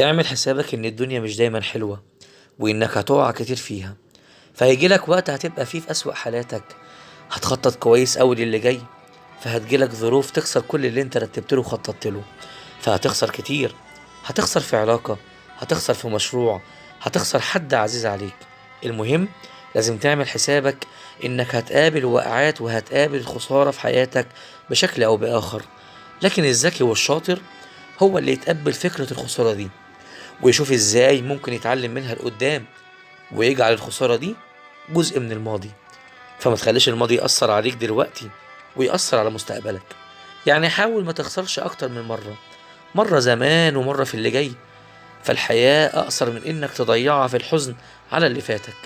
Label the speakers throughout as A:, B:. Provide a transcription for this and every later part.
A: اعمل حسابك ان الدنيا مش دايما حلوة، وانك هتقع كتير فيها. فهيجيلك وقت هتبقى فيه في أسوأ حالاتك، هتخطط كويس أوي للي جاي، فهتجيلك ظروف تخسر كل اللي انت رتبت له وخططت له، فهتخسر كتير. هتخسر في علاقة، هتخسر في مشروع، هتخسر حد عزيز عليك. المهم، لازم تعمل حسابك انك هتقابل وقعات وهتقابل خسارة في حياتك بشكل او بآخر. لكن الذكي والشاطر هو اللي يتقبل فكرة الخسارة دي، ويشوف ازاي ممكن يتعلم منها لقدام، ويجعل الخسارة دي جزء من الماضي. فما تخليش الماضي يأثر عليك دلوقتي ويأثر على مستقبلك. يعني حاول ما تخسرش أكتر من مرة، مرة زمان ومرة في اللي جاي. فالحياة أقصر من إنك تضيعها في الحزن على اللي فاتك.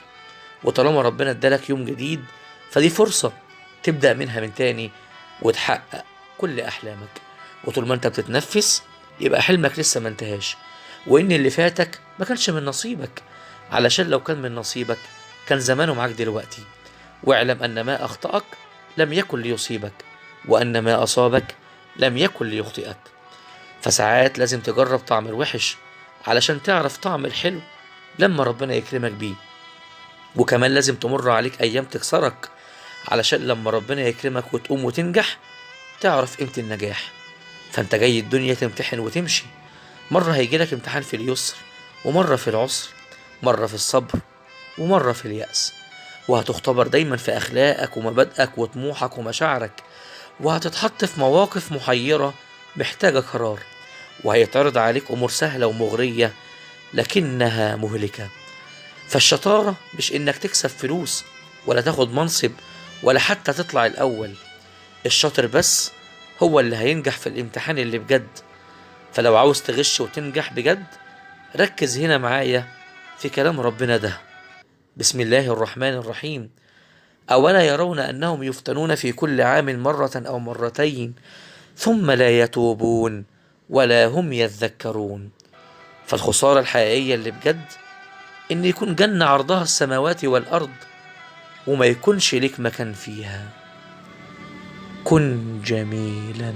A: وطالما ربنا ادالك يوم جديد، فدي فرصة تبدأ منها من تاني وتحقق كل أحلامك. وطول ما أنت بتتنفس يبقى حلمك لسه ما انتهاش، وإن اللي فاتك ما كانش من نصيبك، علشان لو كان من نصيبك كان زمانه معاك دلوقتي. واعلم أن ما أخطأك لم يكن ليصيبك، وأن ما أصابك لم يكن ليخطئك. فساعات لازم تجرب طعم الوحش علشان تعرف طعم الحلو لما ربنا يكرمك بيه. وكمان لازم تمر عليك أيام تكسرك علشان لما ربنا يكرمك وتقوم وتنجح تعرف قيمة النجاح. فانت جاي الدنيا تمتحن وتمشي، مرة هيجيلك امتحان في اليسر، ومرة في العسر، مرة في الصبر، ومرة في اليأس. وهتختبر دايما في أخلاقك ومبادئك وطموحك ومشاعرك، وهتتحط في مواقف محيرة محتاجة قرار. وهيتعرض عليك أمور سهلة ومغرية لكنها مهلكة. فالشطارة مش إنك تكسب فلوس، ولا تاخد منصب، ولا حتى تطلع الأول. الشاطر بس هو اللي هينجح في الامتحان اللي بجد. فلو عاوز تغش وتنجح بجد، ركز هنا معايا في كلام ربنا ده. بسم الله الرحمن الرحيم: أولا يرون أنهم يفتنون في كل عام مرة أو مرتين ثم لا يتوبون ولا هم يذكرون. فالخسارة الحقيقية اللي بجد إن يكون جنة عرضها السماوات والأرض وما يكونش ليك مكان فيها. كن جميلا.